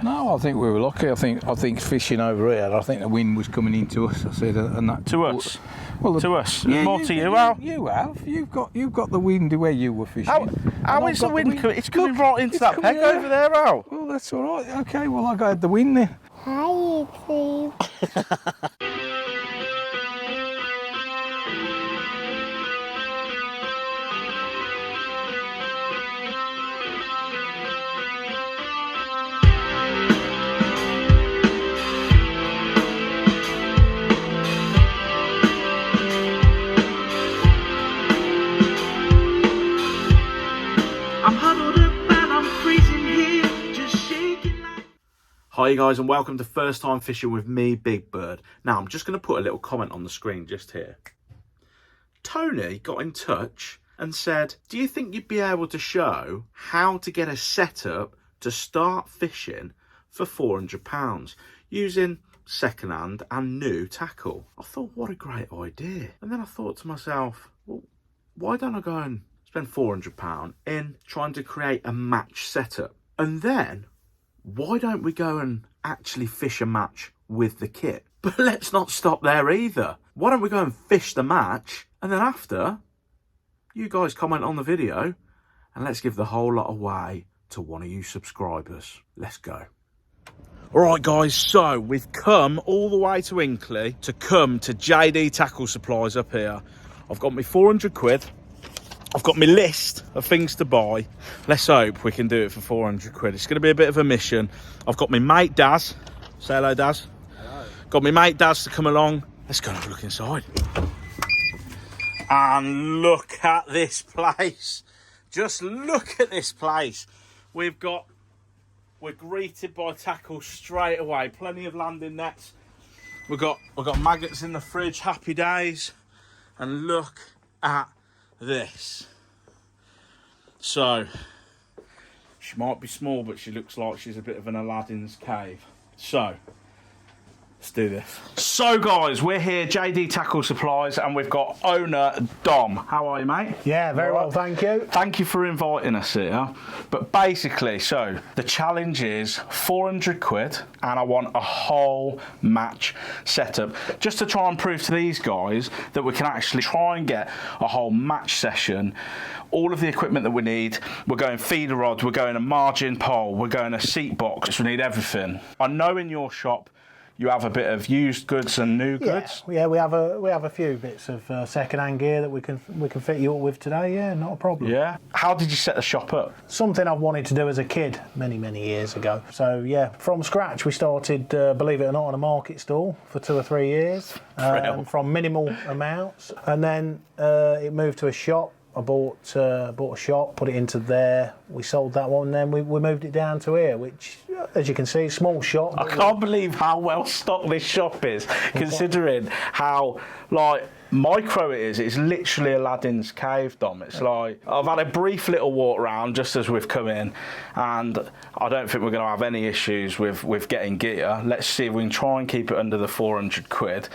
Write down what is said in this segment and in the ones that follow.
No, I think we were lucky. I think fishing over here, I think the wind was coming into us. I said, and that To us? Well, to us? Yeah, more to you, Al? You have. You've got the wind where you were fishing. How is the wind coming? It's coming right into that peg over there, Al. Well, that's all right. Okay, well, I got the wind then. Hi, YouTube. Hi guys, and welcome to First Time Fishing with me, Big Bird. Now, I'm just going to put a little comment on the screen just here. Tony got in touch and said, do you think you'd be able to show how to get a setup to start fishing for £400 using second-hand and new tackle? I thought, what a great idea. And then I thought to myself, well, why don't I go and spend £400 in trying to create a match setup? And then why don't we go and actually fish a match with the kit? But let's not stop there either. Why don't we go and fish the match, and then after, you guys comment on the video, and let's give the whole lot away to one of you subscribers. Let's go. Alright guys, so we've come all the way to Hinkley to come to JD Tackle Supplies up here. I've got me 400 quid. I've got my list of things to buy. Let's hope we can do it for 400 quid. It's going to be a bit of a mission. I've got my mate Daz. Say hello, Daz. Hello. Got my mate Daz to come along. Let's go and have a look inside. And look at this place. Just look at this place. We're greeted by tackle straight away. Plenty of landing nets. We've got maggots in the fridge. Happy days. And look at this. So she might be small, but she looks like she's a bit of an Aladdin's cave. So let's do this. So guys, we're here, JD Tackle Supplies, and we've got owner Dom. How are you, mate? Yeah, very well, thank you. Thank you for inviting us here. But basically, so the challenge is 400 quid, and I want a whole match setup, just to try and prove to these guys that we can actually try and get a whole match session. All of the equipment that we need, we're going feeder rod, we're going a margin pole, we're going a seat box, we need everything. I know in your shop you have a bit of used goods and new goods. Yeah, we have a few bits of second-hand gear that we can fit you up with today. Yeah, not a problem. Yeah. How did you set the shop up? Something I've wanted to do as a kid many years ago. So yeah, from scratch we started, believe it or not, on a market stall for 2 or 3 years, from minimal amounts, and then it moved to a shop. I bought a shop, put it into there. We sold that one, and then we moved it down to here, which, as you can see, small shop. I can't believe how well stocked this shop is, considering how micro it is. It's literally Aladdin's cave, Dom. It's like, I've had a brief little walk around just as we've come in, and I don't think we're going to have any issues with getting gear. Let's see if we can try and keep it under the 400 quid.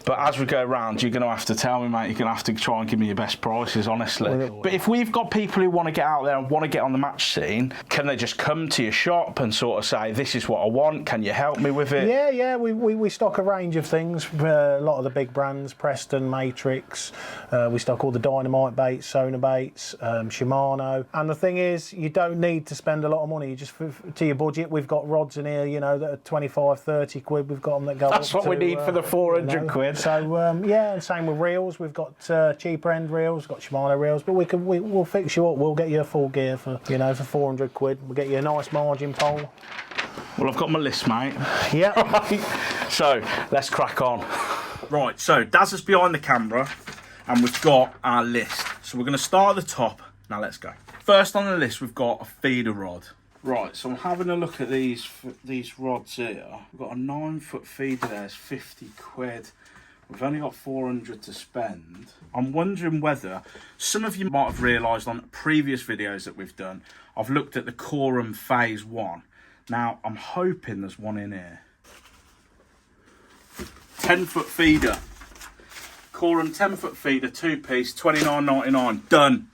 But as we go around, you're going to have to tell me, mate, you're going to have to try and give me your best prices, honestly. But if we've got people who want to get out there and want to get on the match scene, can they just come to your shop and sort of say, this is what I want, can you help me with it? Yeah, we stock a range of things, a lot of the big brands, Preston, Matrix, we stock all the dynamite baits, sonar baits, Shimano. And the thing is, you don't need to spend a lot of money, you just, to your budget. We've got rods in here, you know, that are 25, 30 quid, we've got them that go That's up what we need for the 400 quid. So yeah, and same with reels. We've got cheaper end reels, we've got Shimano reels, but we'll fix you up. We'll get you a full gear for 400 quid. We'll get you a nice margin pole. Well, I've got my list, mate. Yeah. Right. So let's crack on. Right. So Daz is behind the camera, and we've got our list. So we're going to start at the top. Now let's go. First on the list, we've got a feeder rod. Right, so I'm having a look at these rods here. We've got a 9-foot feeder there, it's 50 quid. We've only got 400 to spend. I'm wondering whether, some of you might have realised on previous videos that we've done, I've looked at the Corum Phase 1. Now, I'm hoping there's one in here. 10-foot feeder. Corum 10-foot feeder, 2-piece, $29.99. Done.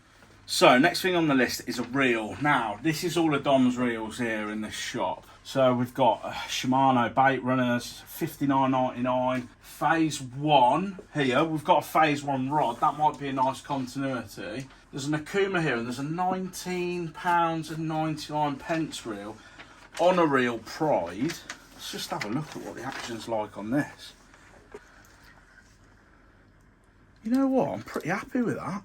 So, next thing on the list is a reel. Now, this is all of Dom's reels here in this shop. So we've got Shimano bait runners, $59.99. Phase 1 here, we've got a phase 1 rod. That might be a nice continuity. There's an Akuma here, and there's a £19.99 reel on a reel Pride. Let's just have a look at what the action's like on this. You know what? I'm pretty happy with that.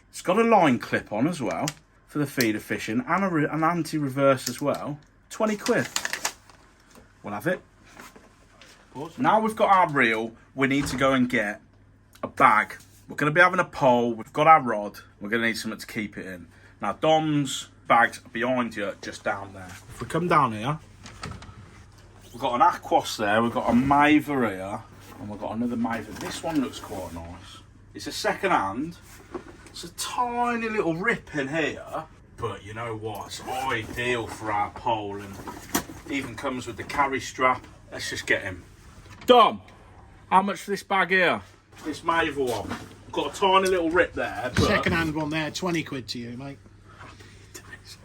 It's got a line clip on as well for the feeder fishing, and an anti-reverse as well. 20 quid. We'll have it. Awesome. Now we've got our reel, we need to go and get a bag. We're going to be having a pole, we've got our rod, we're going to need something to keep it in. Now Dom's bag's behind you, just down there. If we come down here, we've got an Aquos there, we've got a Maver here, and we've got another Maver. This one looks quite nice. It's a second hand. It's a tiny little rip in here, but you know what? It's ideal for our pole, and even comes with the carry strap. Let's just get him. Dom, how much for this bag here? This Maver one. Got a tiny little rip there. But... second hand one there, 20 quid to you, mate.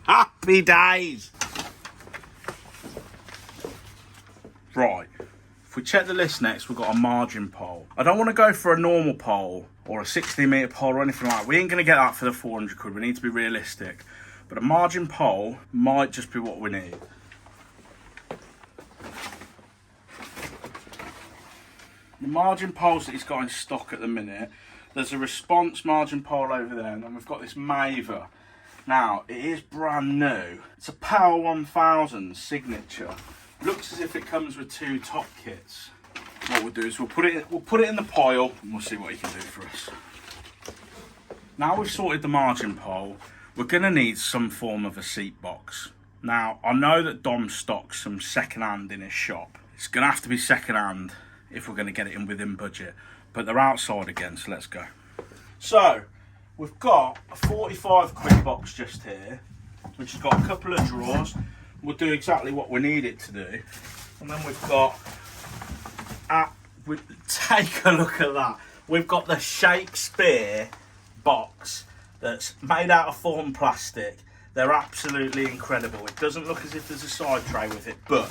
Happy days. Right. If we check the list next, we've got a margin pole. I don't want to go for a normal pole or a 16-metre pole or anything like that. We ain't going to get that for the 400 quid. We need to be realistic. But a margin pole might just be what we need. The margin poles that he's got in stock at the minute, there's a Response margin pole over there, and then we've got this Maver. Now, it is brand new. It's a Power 1000 signature. Looks as if it comes with 2 top kits. What we'll do is we'll put it in the pile, and we'll see what he can do for us. Now we've sorted the margin pole, we're going to need some form of a seat box. Now, I know that Dom stocks some second hand in his shop. It's going to have to be second hand if we're going to get it in within budget. But they're outside again, so let's go. So, we've got a 45 quid box just here, which has got a couple of drawers. We'll do exactly what we need it to do. And then we've got, take a look at that. We've got the Shakespeare box that's made out of foam plastic. They're absolutely incredible. It doesn't look as if there's a side tray with it, but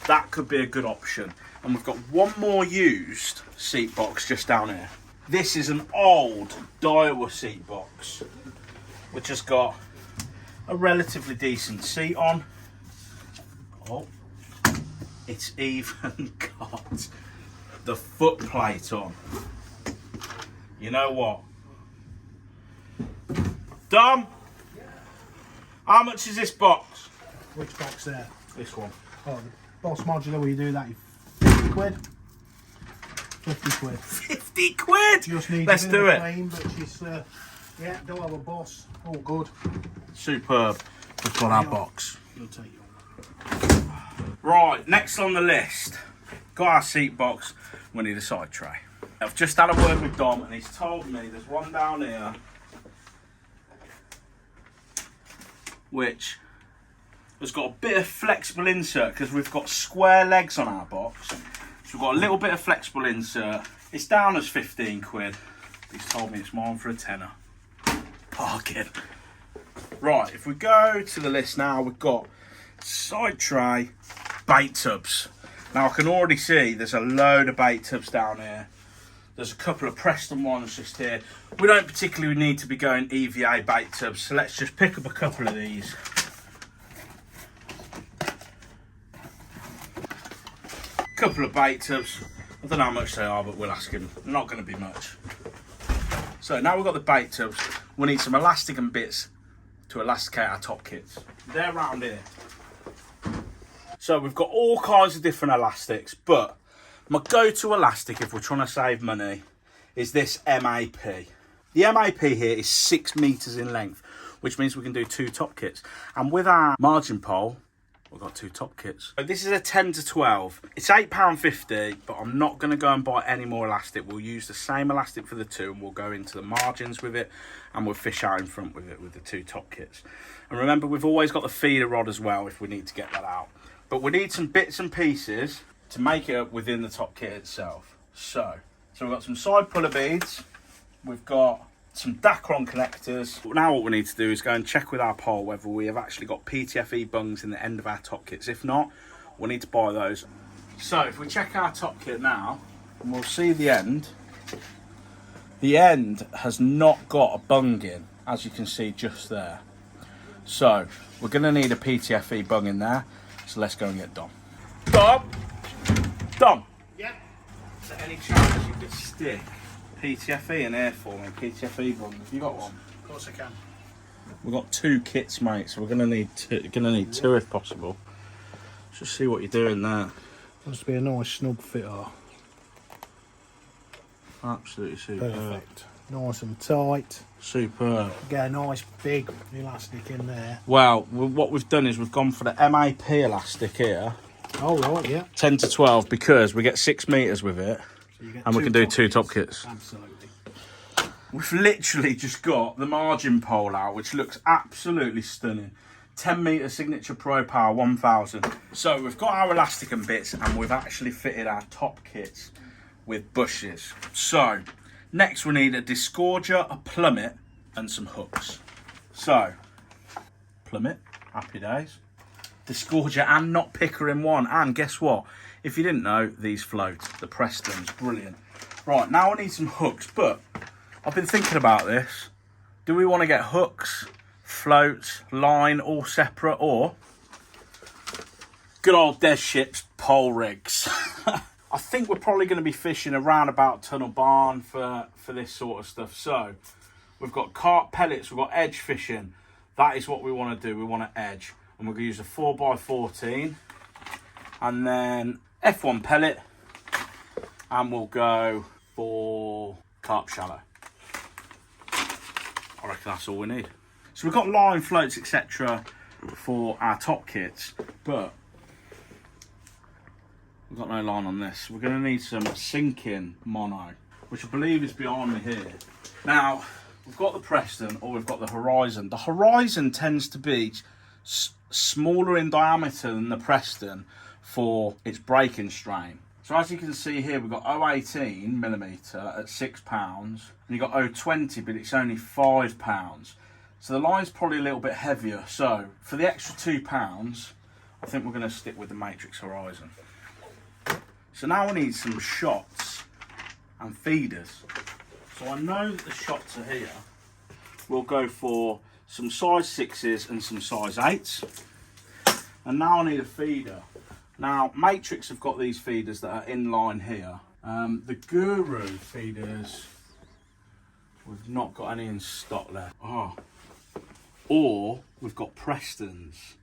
that could be a good option. And we've got one more used seat box just down here. This is an old Daiwa seat box, which has got a relatively decent seat on. Oh, it's even got the foot plate on. You know what? Dom, how much is this box? Which box there? This one. Oh, the Boss Modular, will you do that? 50 quid? 50 quid. 50 quid? Just need Let's do it. Claim, but she's, yeah, don't have a boss. All good. Superb. We've got our box. You'll take your. Right, next on the list, got our seat box. We need a side tray. I've just had a word with Dom, and he's told me there's one down here which has got a bit of flexible insert, because we've got square legs on our box. So we've got a little bit of flexible insert. It's down as 15 quid. He's told me it's mine for a tenner. Parking. Right, if we go to the list now, we've got side tray, bait tubs. Now I can already see there's a load of bait tubs down here. There's a couple of Preston ones just here. We don't particularly need to be going EVA bait tubs, so let's just pick up a couple of these. Couple of bait tubs. I don't know how much they are, but we'll ask him. Not going to be much. So now we've got the bait tubs, we need some elastic and bits to elasticate our top kits. They're around here. So we've got all kinds of different elastics, but my go-to elastic if we're trying to save money is this MAP. The MAP here is 6 meters in length, which means we can do 2 top kits. And with our margin pole, we've got 2 top kits. So this is a 10 to 12. It's £8.50, but I'm not going to go and buy any more elastic. We'll use the same elastic for the 2, and we'll go into the margins with it, and we'll fish out in front with it with the 2 top kits. And remember, we've always got the feeder rod as well if we need to get that out. But we need some bits and pieces to make it up within the top kit itself. So we've got some side puller beads. We've got some Dacron connectors. Now what we need to do is go and check with our pole whether we have actually got PTFE bungs in the end of our top kits. If not, we'll need to buy those. So if we check our top kit now, and we'll see the end. The end has not got a bung in, as you can see just there. So we're going to need a PTFE bung in there. So let's go and get Dom. Dom. Yeah. Is there any chance you could stick PTFE in here for me? PTFE bung. Have you got one? Of course I can. We've got 2 kits, mate. So we're going to need 2 if possible. Let's just see what you're doing there. Must be a nice snug fitter. Absolutely superb. Perfect. Nice and tight. Superb. Get a nice big elastic in there. Well, what we've done is we've gone for the MAP elastic here. Oh, right, yeah. 10 to 12 because we get 6 metres with it. So you get And we can do 2 top kits. Absolutely. We've literally just got the margin pole out, which looks absolutely stunning. 10 metre Signature Pro Power 1000. So we've got our elastic and bits, and we've actually fitted our top kits with bushes. So next we need a disgorger, a plummet, and some hooks. So plummet, happy days. Disgorger and knot picker in one. And guess what? If you didn't know, these float. The Preston's brilliant. Right, now I need some hooks, but I've been thinking about this. Do we want to get hooks, floats, line, all separate, or good old Des ships, pole rigs? I think we're probably going to be fishing around about Tunnel Barn for this sort of stuff. So we've got carp pellets, we've got edge fishing. That is what we want to do. We want to edge. And we're going to use a 4x14 and then F1 pellet, and we'll go for carp shallow. I reckon that's all we need. So we've got line, floats, etc. for our top kits, but we've got no line on this. We're going to need some sinking mono, which I believe is behind me here. Now, we've got the Preston or we've got the Horizon. The Horizon tends to be smaller in diameter than the Preston for its breaking strain. So as you can see here, we've got 0.18mm at £6, and you've got 0.20, but it's only £5. So the line's probably a little bit heavier. So for the extra £2, I think we're going to stick with the Matrix Horizon. So now we need some shots and feeders. So I know that the shots are here. We'll go for some size 6s and some size 8s. And now I need a feeder. Now, Matrix have got these feeders that are in line here. The Guru feeders, we've not got any in stock left. Or we've got Preston's.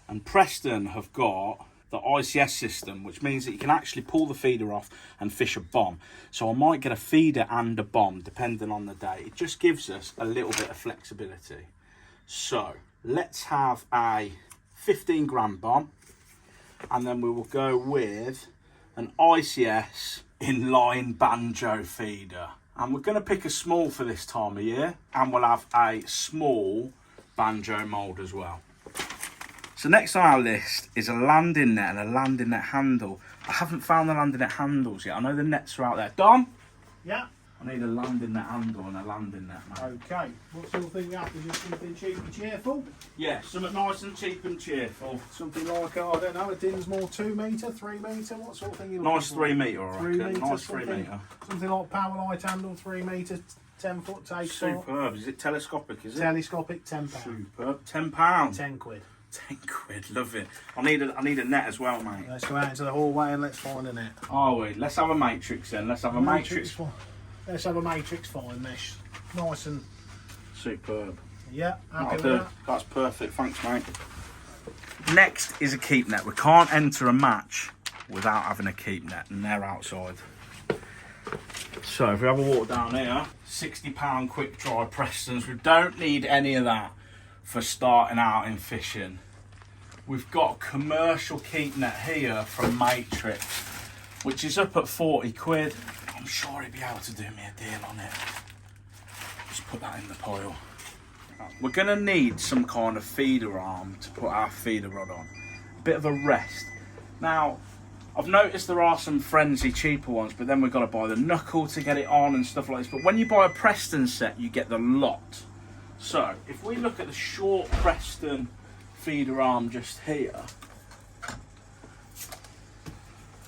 And Preston have got the ICS system, which means that you can actually pull the feeder off and fish a bomb. So I might get a feeder and a bomb, depending on the day. It just gives us a little bit of flexibility. So let's have a 15 gram bomb, and then we will go with an ICS inline banjo feeder. And we're going to pick a small for this time of year, and we'll have a small banjo mould as well. So next on our list is a landing net and a landing net handle. I haven't found the landing net handles yet. I know the nets are out there. Dom? Yeah. I need a landing net handle and a landing net, mate. Okay. What sort of thing you have? Is it something cheap and cheerful? Yeah, something nice and cheap and cheerful. Something like, I don't know, a Dinsmore 2 metre, 3 metre? What sort of thing you looking Nice for? 3 metre, I 3 reckon. metre, Nice 3 metre. Something like power light handle, 3 metre, 10 foot take. Superb. Is it telescopic, is it? Telescopic, £10. Superb. £10. 10 quid. 10 quid, love it. I need a net as well, mate. Let's go out into the hallway and let's find a net. Are we? Let's have a Matrix then. Let's have a Matrix. Let's have a Matrix fine mesh. Nice and... Superb. Yeah, happy That'll with do. that. That's perfect, thanks mate. Next is a keep net. We can't enter a match without having a keep net, and they're outside. So if we have a walk down here, £60 quick dry Prestons. We don't need any of that for starting out in fishing. We've got a commercial keep net here from Matrix, which is up at 40 quid. I'm sure he'd be able to do me a deal on it. Just put that in the pile. We're going to need some kind of feeder arm to put our feeder rod on. A bit of a rest. Now, I've noticed there are some frenzy cheaper ones, but then we've got to buy the knuckle to get it on and stuff like this. But when you buy a Preston set, you get the lot. So if we look at the short Preston feeder arm just here,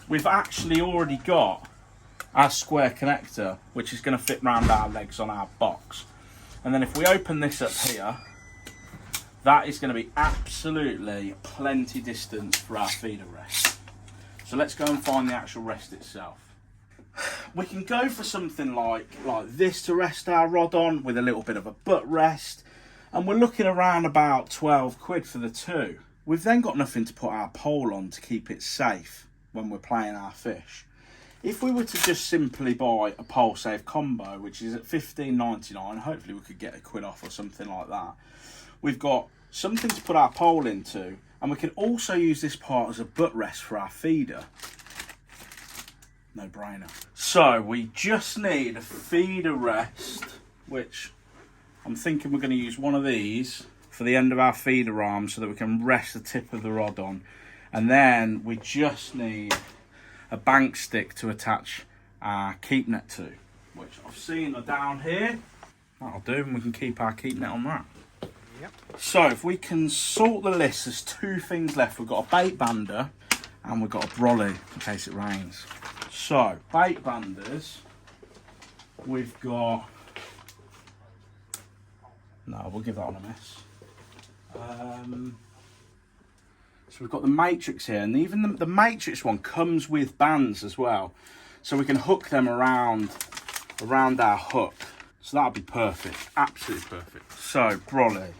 we've actually already got our square connector, which is going to fit round our legs on our box. And then if we open this up here, that is going to be absolutely plenty distance for our feeder rest. So let's go and find the actual rest itself. We can go for something like this to rest our rod on, with a little bit of a butt rest, and we're looking around about 12 quid for the two. We've then got nothing to put our pole on to keep it safe when we're playing our fish. If we were to just simply buy a pole safe combo, which is at $15.99, hopefully we could get a quid off or something like that. We've got something to put our pole into, and we can also use this part as a butt rest for our feeder. No brainer. So we just need a feeder rest, which I'm thinking we're going to use one of these for the end of our feeder arm so that we can rest the tip of the rod on. And then we just need a bank stick to attach our keep net to, which I've seen are down here. That'll do, and we can keep our keep net on that. Yep. So if we can sort the list, there's two things left. We've got a bait bander and we've got a brolly in case it rains. So bait banders, we've got, no, we'll give that one a miss. So we've got the Matrix here, and even the Matrix one comes with bands as well, so we can hook them around our hook. So that'll be perfect, absolutely perfect. So brolly,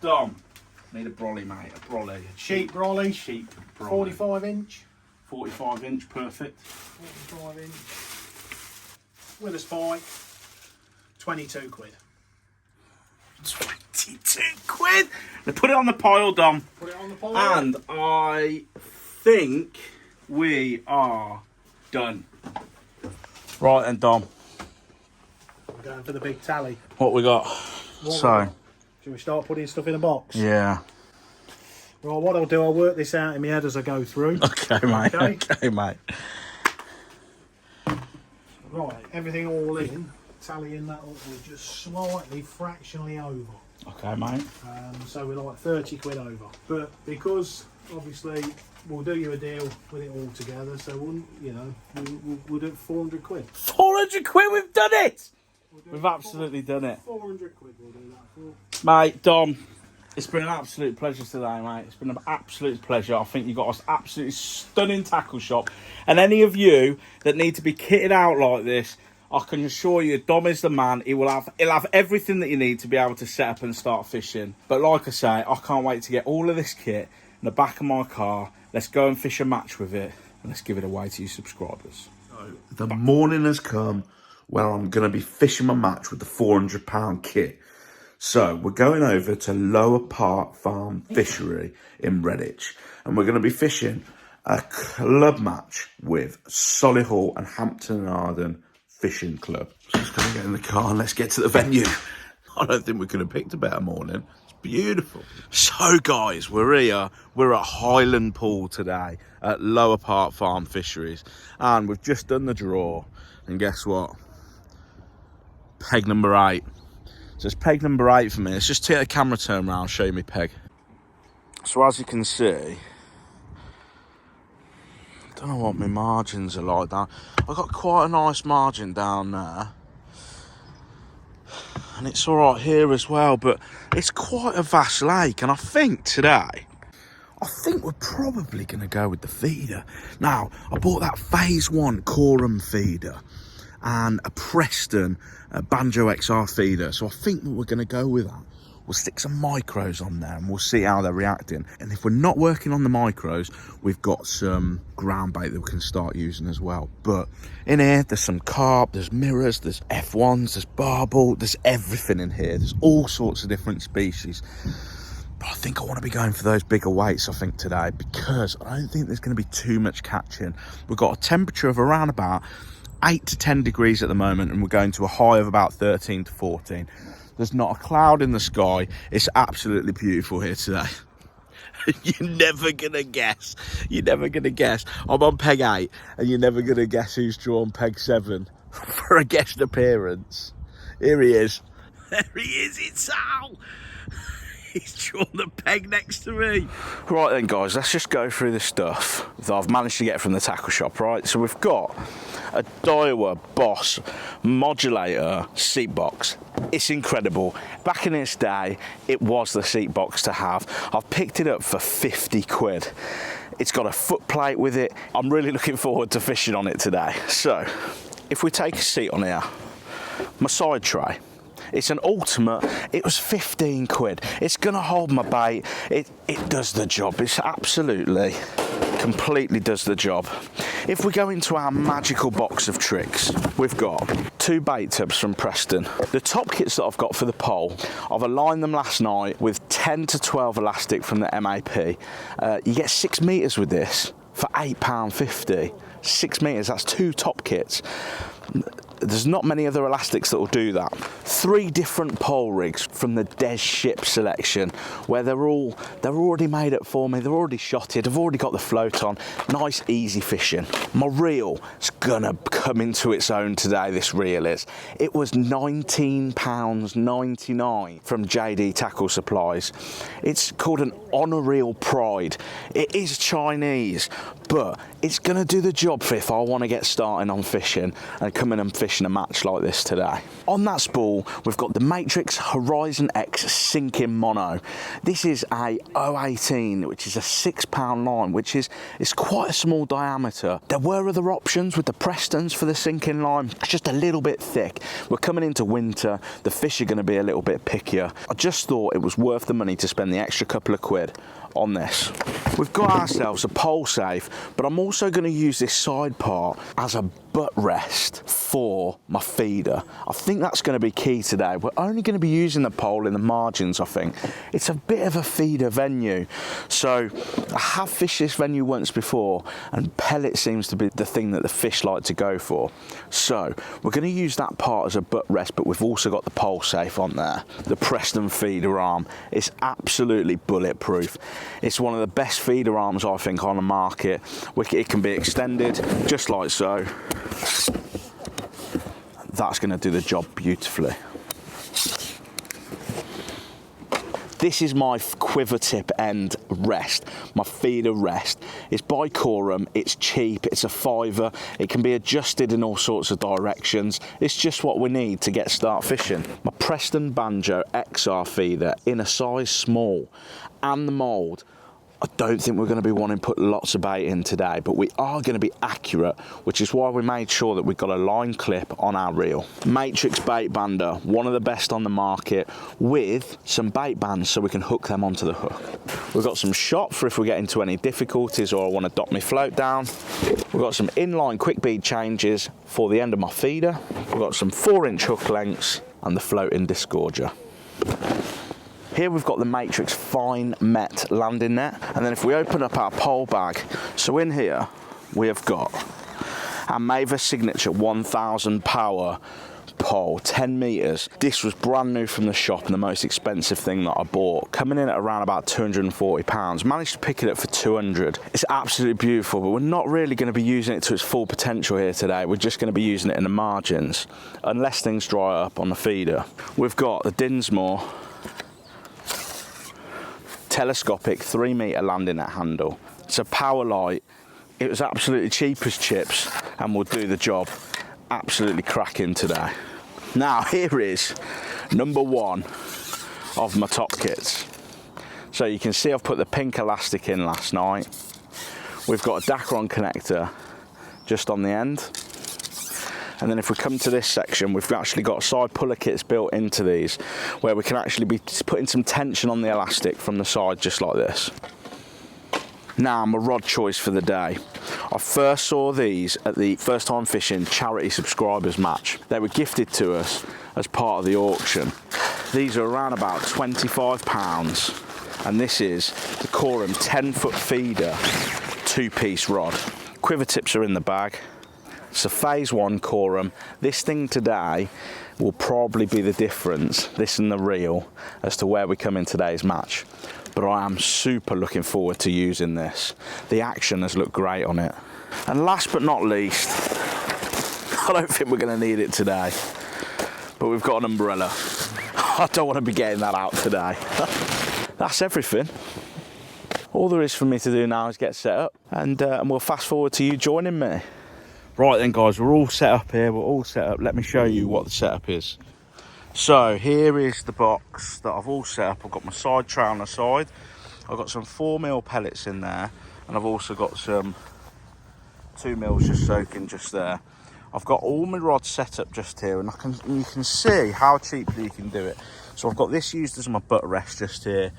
Dom, need a brolly, mate, a brolly. Sheep brolly. Sheep brolly. 45 inch. 45 inch, perfect. 45 inch. With a spike. 22 quid. 22 quid. Now put it on the pile, Dom. Put it on the pile. And I think we are done. Right then, Dom. We're going for the big tally. What we got? Shall we start putting stuff in a box? Yeah. Right, what I'll do, I'll work this out in my head as I go through. Okay, mate. Okay, mate. Right, everything all in. Tallying that up, we're just slightly fractionally over. Okay, mate. So we're like 30 quid over. But because obviously we'll do you a deal with it all together, so we'll do it 400 quid. 400 quid, we've done it! We've absolutely done it. 400 quid we'll do that for. Mate, Dom, it's been an absolute pleasure today, mate. It's been an absolute pleasure. I think you got us absolutely stunning tackle shop. And any of you that need to be kitted out like this, I can assure you, Dom is the man. He'll have everything that you need to be able to set up and start fishing. But like I say, I can't wait to get all of this kit in the back of my car. Let's go and fish a match with it, and let's give it away to you subscribers. The morning has come where I'm going to be fishing my match with the £400 kit. So we're going over to Lower Park Farm Fishery in Redditch, and we're going to be fishing a club match with Solihull and Hampton and Arden Fishing Club. So just going to get in the car and let's get to the venue. I don't think we could have picked a better morning. It's beautiful. So guys, we're here. We're at Highland Pool today at Lower Park Farm Fisheries, and we've just done the draw. And guess what? Peg number 8. So it's peg number 8 for me. Let's just take the camera turn around, show me peg. So as you can see, I don't know what my margins are like down. I've got quite a nice margin down there. And it's all right here as well, but it's quite a vast lake. And I think today, we're probably going to go with the feeder. Now, I bought that Phase 1 Coram feeder and a Preston Banjo XR feeder. So I think that we're going to go with that. We'll stick some micros on there and we'll see how they're reacting. And if we're not working on the micros, we've got some ground bait that we can start using as well. But in here, there's some carp, there's mirrors, there's F1s, there's barbel, there's everything in here. There's all sorts of different species. But I think I want to be going for those bigger weights, I think, today, because I don't think there's going to be too much catching. We've got a temperature of around about 8 to 10 degrees at the moment, and we're going to a high of about 13 to 14. There's not a cloud in the sky. It's absolutely beautiful here today. You're never going to guess. You're never going to guess. I'm on peg 8 and you're never going to guess who's drawn peg 7 for a guest appearance. Here he is. There he is, it's Al. He's drawn the peg next to me. Right then, guys, let's just go through the stuff that I've managed to get from the tackle shop, right? So we've got a Daiwa Boss modulator seat box. It's incredible. Back in its day, it was the seat box to have. I've picked it up for 50 quid. It's got a foot plate with it. I'm really looking forward to fishing on it today. So, if we take a seat on here, my side tray. It's an ultimate. It was 15 quid. It's gonna hold my bait. It does the job. It's absolutely, completely does the job. If we go into our magical box of tricks, we've got 2 bait tubs from Preston. The top kits that I've got for the pole, I've aligned them last night with 10 to 12 elastic from the MAP. You get 6 metres with this for £8.50. 6 metres, that's 2 top kits. There's not many other elastics that will do that. 3 different pole rigs from the Daz ship selection, where they're already made up for me. They're already shotted. I've already got the float on. Nice, easy fishing. My reel is gonna come into its own today. This reel is. It was £19.99 from JD Tackle Supplies. It's called an Honor Reel Pride. It is Chinese, but it's gonna do the job for if I want to get starting on fishing and come in and fish in a match like this today. On that spool, we've got the Matrix Horizon X sinking mono. This is a 018, which is a £6 line, which is quite a small diameter. There were other options with the Prestons for the sinking line. It's just a little bit thick. We're coming into winter. The fish are going to be a little bit pickier. I just thought it was worth the money to spend the extra couple of quid on this. We've got ourselves a pole safe, but I'm also going to use this side part as a butt rest for my feeder. I think that's going to be key today. We're only going to be using the pole in the margins, I think. It's a bit of a feeder venue. So I have fished this venue once before, and pellet seems to be the thing that the fish like to go for. So we're going to use that part as a butt rest, but we've also got the pole safe on there. The Preston feeder arm is absolutely bulletproof. It's one of the best feeder arms, I think, on the market. It can be extended just like so. That's going to do the job beautifully. This is my quiver tip end rest, my feeder rest. It's by Corum, it's cheap, it's a £5. It can be adjusted in all sorts of directions. It's just what we need to start fishing. My Preston Banjo XR feeder in a size small, and the mould. I don't think we're going to be wanting to put lots of bait in today, but we are going to be accurate, which is why we made sure that we've got a line clip on our reel. Matrix bait bander, one of the best on the market, with some bait bands so we can hook them onto the hook. We've got some shot for if we get into any difficulties or I want to dock my float down. We've got some inline quick bead changes for the end of my feeder. We've got some 4-inch hook lengths and the floating disgorger. Here we've got the Matrix Fine Met landing net, and then if we open up our pole bag, so in here we have got our Mavis Signature 1000 power pole, 10 metres. This was brand new from the shop and the most expensive thing that I bought, coming in at around about £240. Managed to pick it up for 200. It's absolutely beautiful, but we're not really going to be using it to its full potential here today. We're just going to be using it in the margins, unless things dry up on the feeder. We've got the Dinsmore telescopic 3-metre landing net handle. It's a power light. It was absolutely cheap as chips and will do the job. Absolutely cracking today. Now here is number 1 of my top kits. So you can see I've put the pink elastic in last night. We've got a Dacron connector just on the end. And then if we come to this section, we've actually got side puller kits built into these, where we can actually be putting some tension on the elastic from the side, just like this. Now, my rod choice for the day. I first saw these at the First Time Fishing charity subscribers match. They were gifted to us as part of the auction. These are around about £25, and this is the Corum 10-foot feeder 2-piece rod. Quiver tips are in the bag. So phase 1 Corum. This thing today will probably be the difference, this and the reel, as to where we come in today's match. but I am super looking forward to using this. The action has looked great on it. And last but not least, I don't think we're going to need it today, but we've got an umbrella. I don't want to be getting that out today. That's everything. All there is for me to do now is get set up, and we'll fast forward to you joining me. Right then guys, we're all set up here, we're all set up. Let me show you what the setup is. So here is the box that I've all set up. I've got my side tray on the side, I've got some 4mm pellets in there, and I've also got some 2mm just soaking just there. I've got all my rods set up just here, and you can see how cheaply you can do it. So I've got this used as my butt rest just here,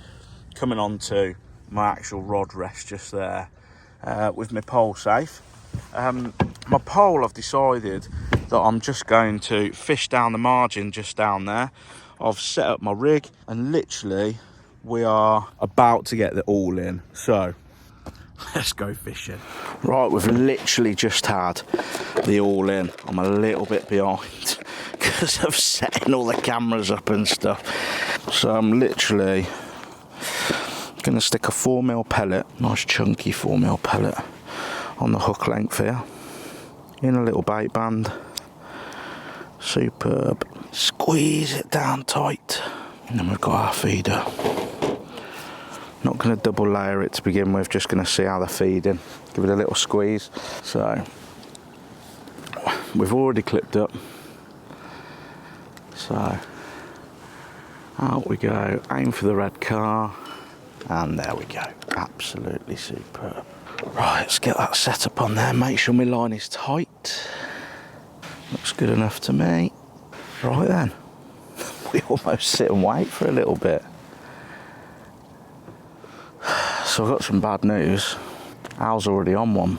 coming onto my actual rod rest just there, with my pole safe. My pole, I've decided that I'm just going to fish down the margin just down there. I've set up my rig, and literally we are about to get the all in. So let's go fishing. Right, we've literally just had the all in. I'm a little bit behind because of setting all the cameras up and stuff. So I'm literally going to stick a 4mm pellet, nice chunky 4mm pellet, on the hook length here, in a little bait band. Superb. Squeeze it down tight, and then we've got our feeder. Not going to double layer it to begin with, just going to see how they're feeding. Give it a little squeeze. So we've already clipped up. So out we go, aim for the red car, and there we go. Absolutely superb. Right, let's get that set up on there. Make sure my line is tight. Looks good enough to me. Right then, we almost sit and wait for a little bit. So I've got some bad news. Al's already on one.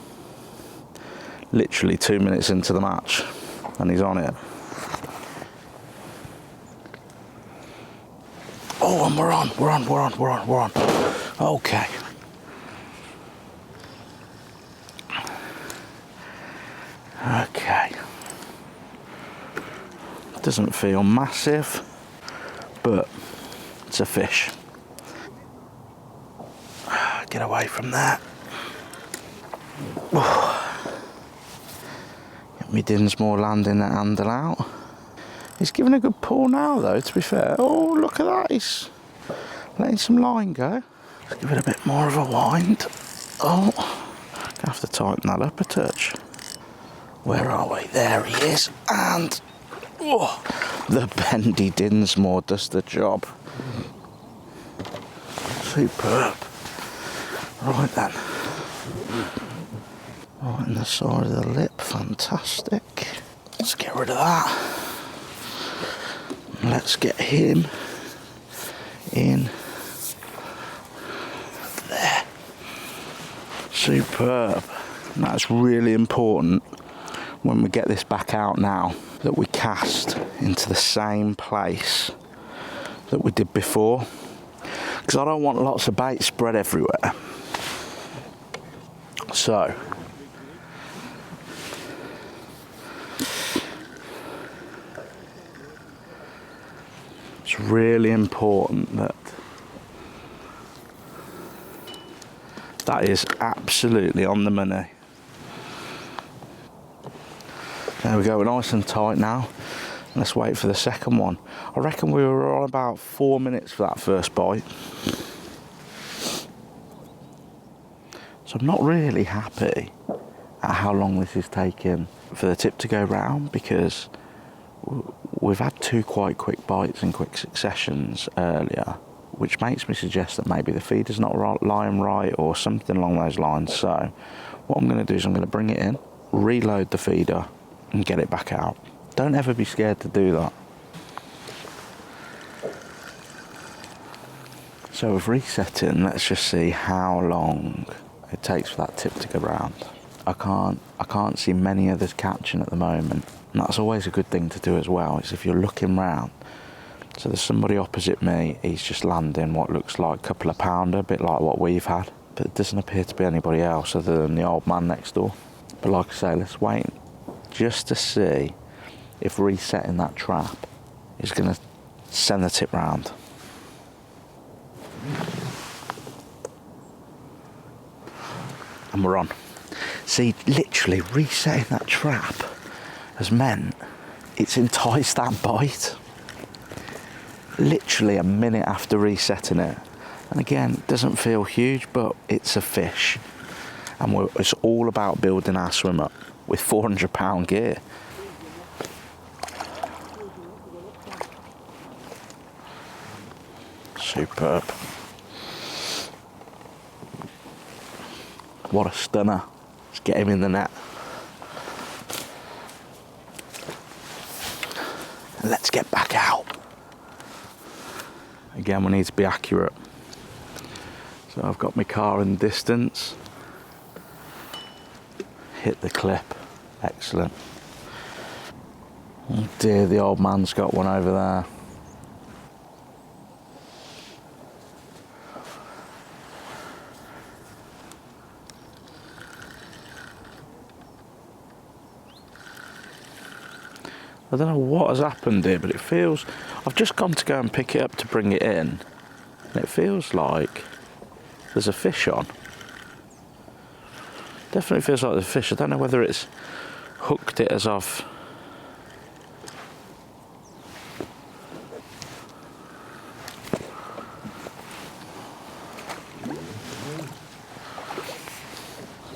Literally 2 minutes into the match, and he's on it. Oh, and we're on. Okay. Okay. Doesn't feel massive, but it's a fish. Get away from that. Get me Dinsmore landing that handle out. He's giving a good pull now though, to be fair. Oh, look at that, he's letting some line go. Let's give it a bit more of a wind. Oh, gonna have to tighten that up a touch. Where are we? There he is. And oh, the bendy Dinsmore does the job. Superb. Right then. Right in the side of the lip. Fantastic. Let's get rid of that. Let's get him in there. Superb. And that's really important when we get this back out now, that we cast into the same place that we did before, because I don't want lots of bait spread everywhere. So it's really important that that is absolutely on the money. There we go, we're nice and tight now. Let's wait for the second one. I reckon we were on about 4 minutes for that first bite. So I'm not really happy at how long this is taking for the tip to go round, because we've had 2 quite quick bites in quick successions earlier, which makes me suggest that maybe the feeder's not lying right or something along those lines. So what I'm going to do is I'm going to bring it in, reload the feeder, and get it back out. Don't ever be scared to do that. So with resetting, let's just see how long it takes for that tip to go round. I can't see many others catching at the moment, and that's always a good thing to do as well, is if you're looking round. So there's somebody opposite me, he's just landing what looks like a couple of pounder, a bit like what we've had, but it doesn't appear to be anybody else other than the old man next door. But like I say, let's wait just to see if resetting that trap is going to send the tip round. And we're on. See, literally resetting that trap has meant it's enticed that bite. Literally a minute after resetting it. And again, it doesn't feel huge, but it's a fish. And it's all about building our swim up with £400 gear. Superb. What a stunner. Let's get him in the net. And let's get back out. Again, we need to be accurate. So I've got my car in the distance. Hit the clip. Excellent. Oh dear, the old man's got one over there. I don't know what has happened here, but it feels... I've just gone to go and pick it up to bring it in, and it feels like there's a fish on. Definitely feels like there's a fish. I don't know whether it's hooked it as I've...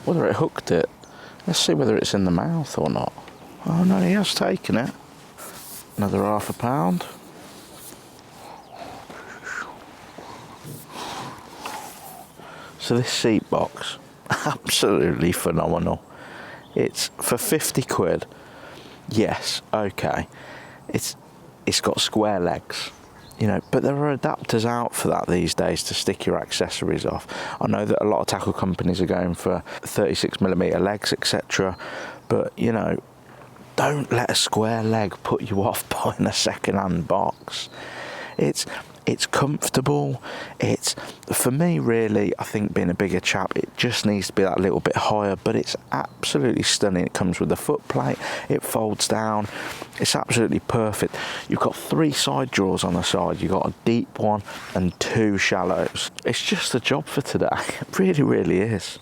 Whether it hooked it. Let's see whether it's in the mouth or not. Oh no, he has taken it. Another £0.5. So this seat box, absolutely phenomenal. It's for 50 quid. Yes, okay. It's got square legs, you know, but there are adapters out for that these days to stick your accessories off. I know that a lot of tackle companies are going for 36mm legs, etc. But, you know, don't let a square leg put you off buying a second-hand box. It's comfortable. It's, for me, really, I think being a bigger chap, it just needs to be that little bit higher, but it's absolutely stunning. It comes with a foot plate. It folds down. It's absolutely perfect. You've got 3 side drawers on the side. You've got a deep one and 2 shallows. It's just a job for today. It really, really is.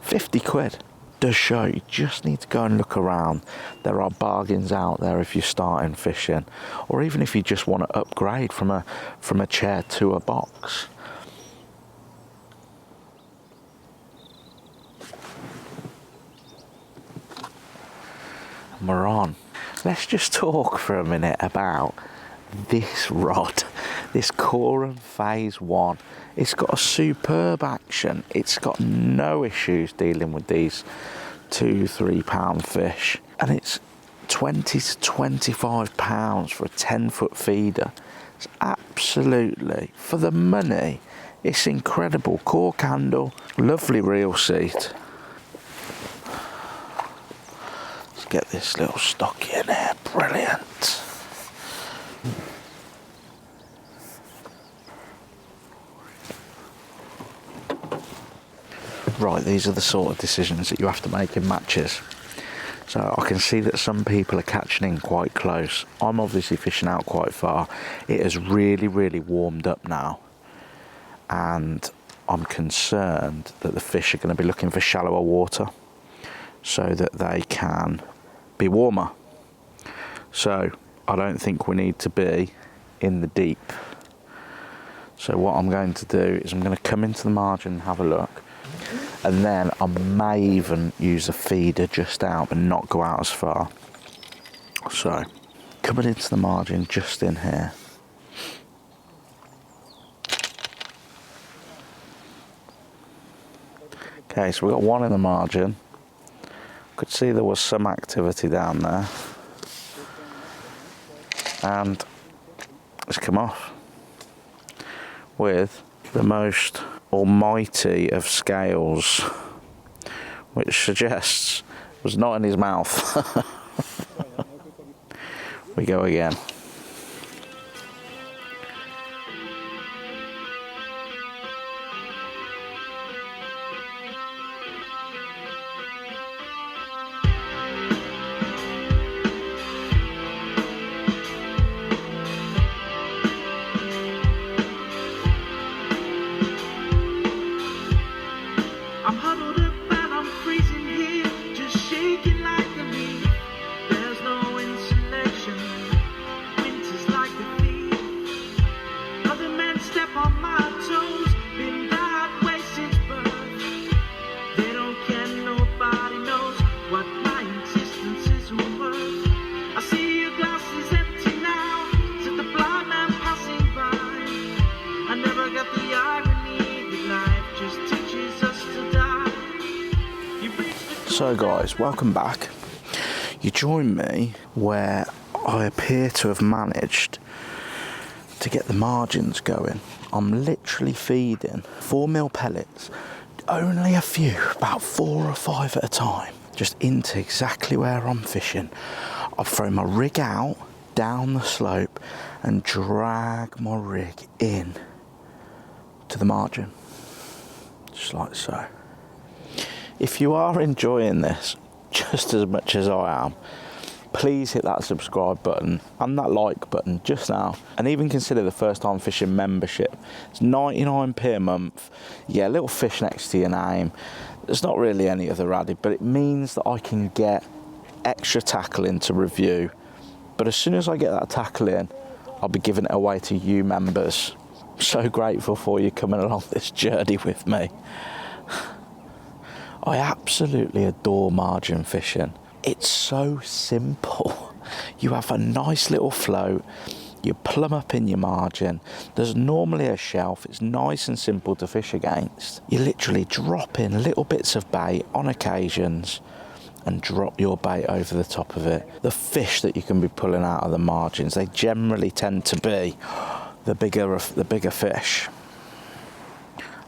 50 quid. Does show you just need to go and look around. There are bargains out there if you're starting fishing, or even if you just want to upgrade from a chair to a box. And we're on. Let's just talk for a minute about this rod, this Coram Phase 1. It's got a superb action. It's got no issues dealing with these £2-3 pound fish, and it's £20 to £25 for a 10-foot feeder. It's absolutely, for the money, it's incredible. Cork handle, lovely reel seat. Let's get this little stocky in here. Brilliant. Right, these are the sort of decisions that you have to make in matches. So I can see that some people are catching in quite close. I'm obviously fishing out quite far. It has really, really warmed up now. And I'm concerned that the fish are going to be looking for shallower water so that they can be warmer. So I don't think we need to be in the deep. So what I'm going to do is I'm going to come into the margin and have a look. And then I may even use a feeder just out but not go out as far. So coming into the margin just in here. Okay, so we've got one in the margin. Could see there was some activity down there. And it's come off with the most almighty of scales, which suggests it was not in his mouth. We go again. I'm huddled up and I'm So guys, welcome back. You join me where I appear to have managed to get the margins going. I'm literally feeding 4mm pellets, only a few, about 4 or 5 at a time, just into exactly where I'm fishing. I throw my rig out, down the slope, and drag my rig in to the margin, just like so. If you are enjoying this just as much as I am, please hit that subscribe button and that like button just now, and even consider the first time fishing membership. It's 99p a month. You get a little fish next to your name. There's not really any other added, but it means that I can get extra tackle in to review. But as soon as I get that tackle in, I'll be giving it away to you members. So grateful for you coming along this journey with me. I absolutely adore margin fishing. It's so simple. You have a nice little float, you plumb up in your margin, there's normally a shelf, it's nice and simple to fish against. You literally drop in little bits of bait on occasions and drop your bait over the top of it. The fish that you can be pulling out of the margins, they generally tend to be the bigger fish.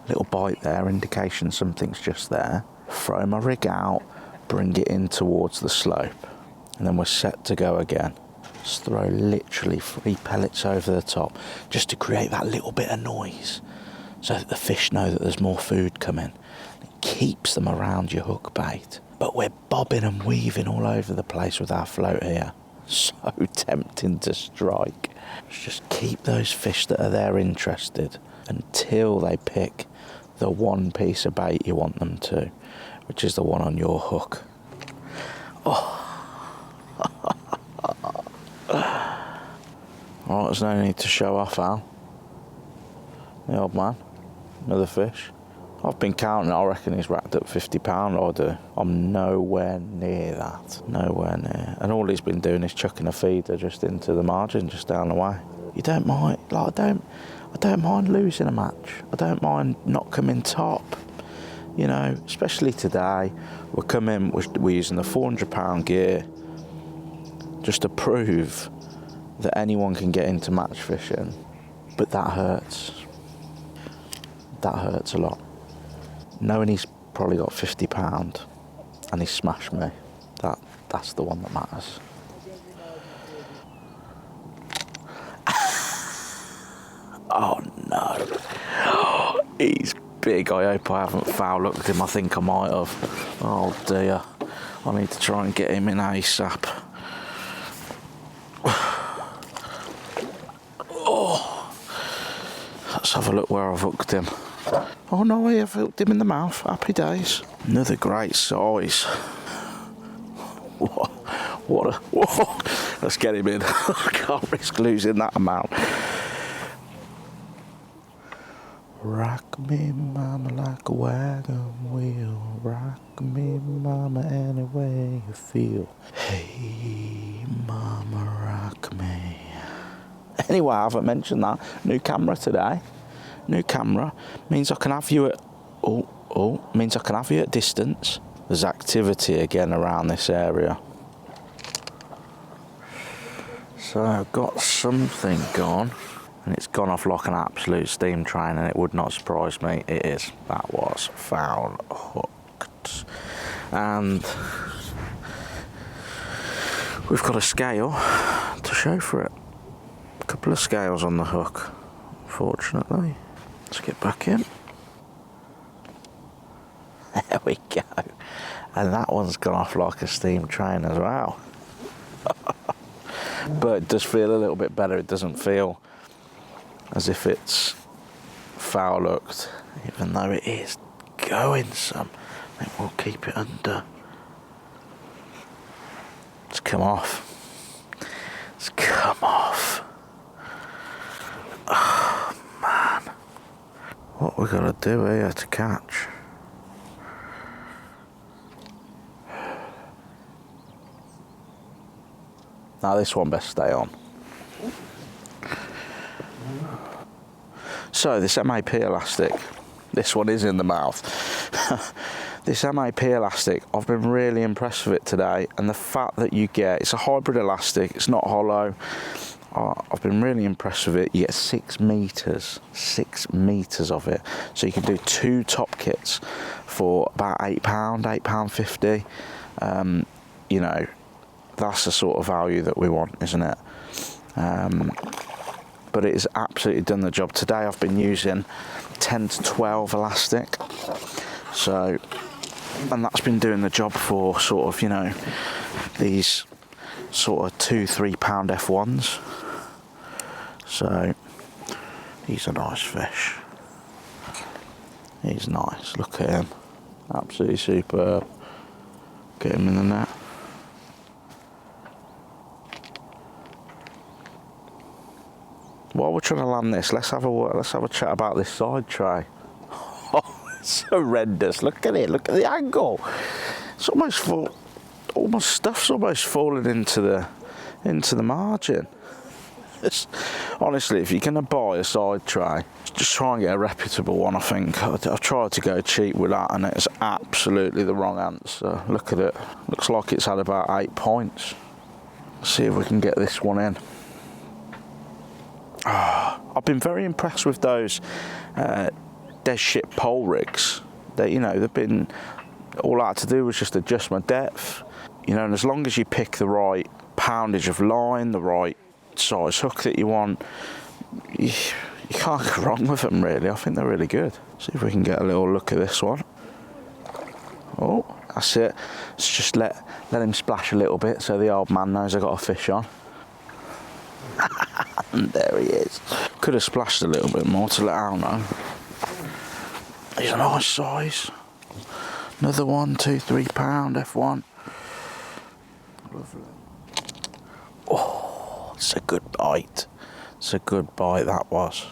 Little bite there, indication something's just there. Throw my rig out, bring it in towards the slope, and then we're set to go again. Just throw literally 3 pellets over the top just to create that little bit of noise so that the fish know that there's more food coming. It keeps them around your hook bait. But we're bobbing and weaving all over the place with our float here. So tempting to strike. Just keep those fish that are there interested until they pick the one piece of bait you want them to, which is the one on your hook. Oh. Alright, there's no need to show off, Al. The old man. Another fish. I've been counting, I reckon he's racked up £50, I do. I'm nowhere near that. Nowhere near. And all he's been doing is chucking a feeder just into the margin, just down the way. You don't mind, like, I don't mind losing a match. I don't mind not coming top. You know, especially today, we're using the £400 gear just to prove that anyone can get into match fishing. But that hurts. That hurts a lot. Knowing he's probably got £50 and he smashed me, that's the one that matters. Oh no, he's big. I hope I haven't foul looked him. I think I might have. Oh dear, I need to try and get him in ASAP. Oh, let's have a look where I've hooked him. Oh no, I have hooked him in the mouth. Happy days. Another great size. Whoa. Let's get him in. I can't risk losing that amount. Rock me, mama, like a wagon wheel. Rock me, mama, any way you feel. Hey, mama, rock me. Anyway, I haven't mentioned that. New camera today. New camera means I can have you at means I can have you at distance. There's activity again around this area. So I've got something gone. And it's gone off like an absolute steam train, and it would not surprise me. It is. That was foul hooked. And we've got a scale to show for it. A couple of scales on the hook, fortunately. Let's get back in. There we go. And that one's gone off like a steam train as well. But it does feel a little bit better. It doesn't feel as if it's foul hooked, even though it is going some. I think we'll keep it under. It's come off. It's come off. Oh man. What we gotta do here to catch? Now this one best stay on. So this MAP elastic, this one is in the mouth. This MAP elastic, I've been really impressed with it today, and the fact that you get, it's a hybrid elastic, it's not hollow. I've been really impressed with it. You get 6 meters of it, so you can do 2 top kits for about £8, £8.50. You know, that's the sort of value that we want, isn't it? But it has absolutely done the job. Today I've been using 10 to 12 elastic, so, and that's been doing the job for sort of, you know, these sort of £2-3 F1s. So he's a nice fish. He's nice. Look at him, absolutely superb. Get him in the net. While we're trying to land this, let's have a chat about this side tray. Oh, it's horrendous. Look at it. Look at the angle. It's almost stuff's almost falling into the margin. Honestly, if you're going to buy a side tray, just try and get a reputable one, I think. I've tried to go cheap with that, and it's absolutely the wrong answer. Look at it. Looks like it's had about 8 points. Let's see if we can get this one in. I've been very impressed with those dead ship pole rigs. They, you know, they've been, all I had to do was just adjust my depth, you know, and as long as you pick the right poundage of line, the right size hook that you want, you can't go wrong with them, really. I think they're really good. See if we can get a little look at this one. Oh, that's it. Let's just let him splash a little bit so the old man knows I've got a fish on. And there he is. Could have splashed a little bit more to let Al know. He's a nice size. Another one, £2-3 F1. Lovely. Oh, it's a good bite. It's a good bite, that was.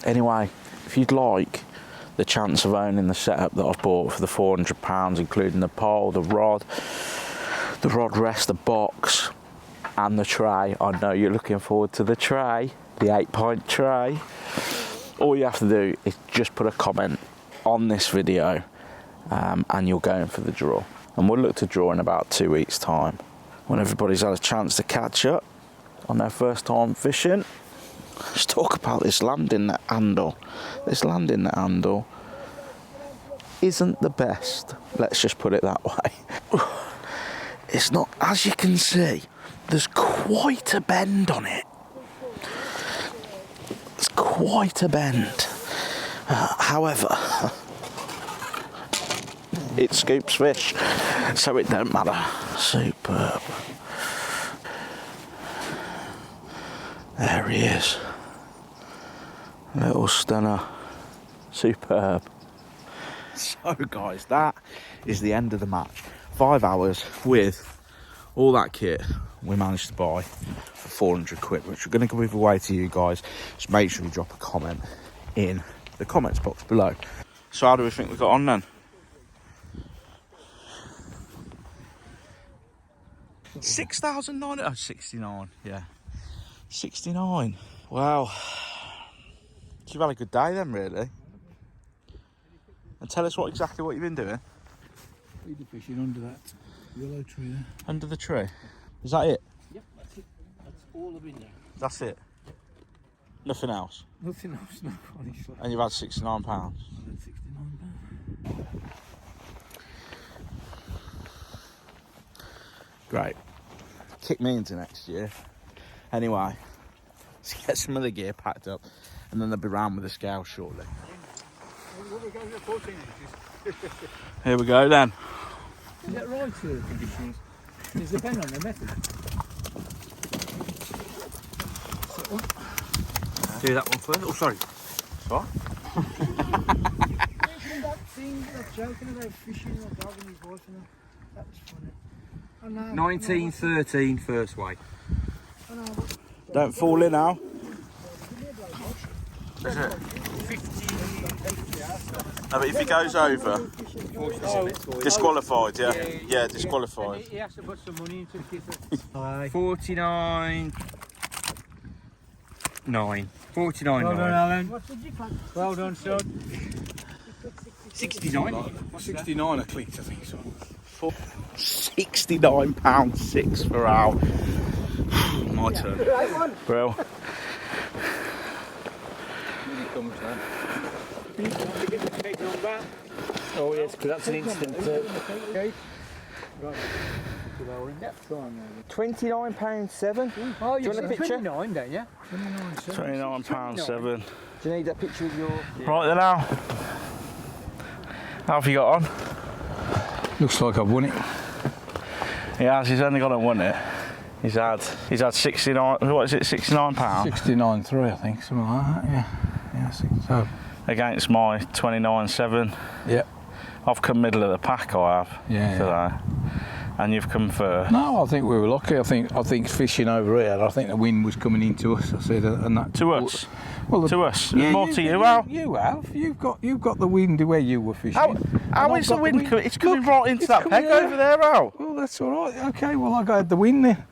Anyway, if you'd like the chance of owning the setup that I've bought for the £400, including the pole, the rod rest, the box, and the tray. I know you're looking forward to the tray, the 8-pint tray. All you have to do is just put a comment on this video, and you'll go in for the draw. And we'll look to draw in about 2 weeks' time, when everybody's had a chance to catch up on their first time fishing. Let's talk about this landing net handle. This landing net handle isn't the best. Let's just put it that way. It's not, as you can see, there's quite a bend on it. It's quite a bend. However, it scoops fish, so it don't matter. Superb. There he is. Little stunner. Superb. So guys, that is the end of the match. 5 hours with all that kit we managed to buy for £400, which we're going to give away to you guys. Just make sure you drop a comment in the comments box below. So how do we think we got on then? 69, yeah. 69. Wow. You've had a good day then, really. And tell us exactly what you've been doing. Feeder fishing under that willow tree there. Under the tree? Is that it? Yep, that's it. That's all I've been there. That's it? Nothing else? Nothing else, no, honestly. And you've had £69? £69. Great. Kick me into next year. Anyway, let's get some of the gear packed up, and then they'll be round with the scale shortly. Here we go then. Is that right for the conditions? Does it depend on the method? Do that one first. Oh, sorry. What? That thing, that joking about fishing or dog and his voice, you know, that was funny. 1913 first way. Don't fall in now. Is it? No, but if he goes over, disqualified, yeah? Yeah, disqualified. He has to put some money into the kit. 49. 9. 49. Well done, 9. Alan. What did you catch? Well done, son. 69. 69 a clicked, I think. So. £69.6 for our. My turn. Bro. Here he comes now. Oh yes, because that's an instant. £29.7. Oh, Do you want a picture? 29, don't you? £29.7. Do you need that picture of your? Right then, Al. How have you got on? Looks like I've won it. He has. He's only got to win it. He's had 69. What is it? £69 69.3, I think, something like that. Yeah, I think so. against my 29.7. Yep. I've come middle of the pack. I have. Yeah. Today. And you've come first. No, I think we were lucky. I think fishing over here. I think the wind was coming into us. I said, and that To us. Well, To us. More to you, Al. You have. You've got the wind where you were fishing. How is the wind coming? It's coming right into that peg over there, Al. Well, that's all right. Okay. Well, I got the wind then.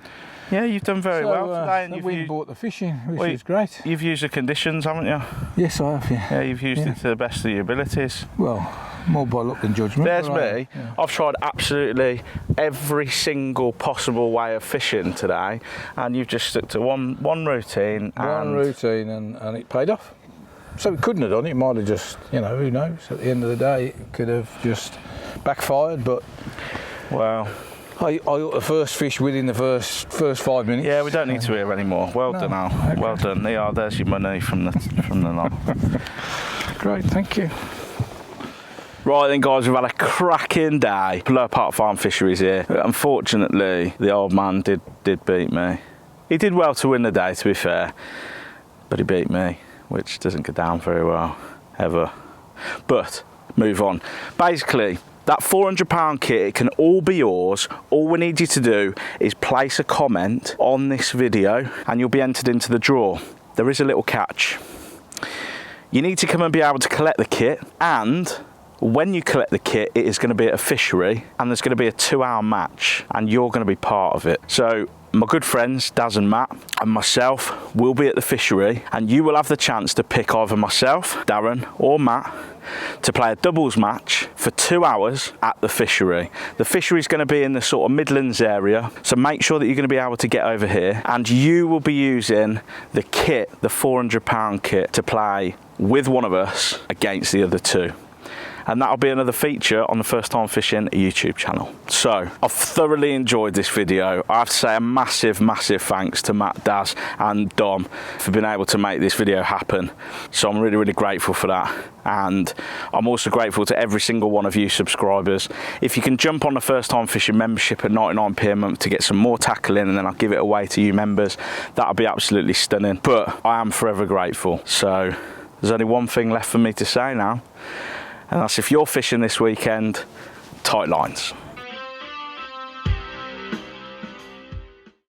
Yeah, you've done very well today. And the wind brought the fishing, which is great. You've used the conditions, haven't you? Yes, I have. Yeah. Yeah, you've used it to the best of your abilities. Well, more by luck than judgment. There's but me. I've tried absolutely every single possible way of fishing today, and you've just stuck to one routine. One routine, and it paid off. So it couldn't have done it. It might have just, who knows? At the end of the day, it could have just backfired. But well, I got the first fish within the first 5 minutes. yeah, we don't need to hear anymore. Well done, Al. Okay. Well done. There's your money from the lot. Great, thank you. Right then, guys, we've had a cracking day. Lower Park Farm Fisheries here. Unfortunately, the old man did beat me. He did well to win the day, to be fair, but he beat me, which doesn't go down very well, ever. But, move on. Basically, that £400 kit, it can all be yours. All we need you to do is place a comment on this video and you'll be entered into the draw. There is a little catch. You need to come and be able to collect the kit, and when you collect the kit, it is going to be at a fishery and there's going to be a 2-hour match and you're going to be part of it. So my good friends Daz and Matt and myself will be at the fishery, and you will have the chance to pick either myself, Darren, or Matt to play a doubles match for 2 hours at the fishery. The fishery is going to be in the sort of Midlands area, so make sure that you're going to be able to get over here, and you will be using the kit, the £400 kit, to play with one of us against the other two. And that'll be another feature on the First Time Fishing YouTube channel. So, I've thoroughly enjoyed this video. I have to say a massive, massive thanks to Matt, Daz and Dom for being able to make this video happen. So I'm really, really grateful for that. And I'm also grateful to every single one of you subscribers. If you can jump on the First Time Fishing membership at 99p a month to get some more tackle in, and then I'll give it away to you members, that'll be absolutely stunning. But I am forever grateful. So there's only one thing left for me to say now. And that's, if you're fishing this weekend, tight lines.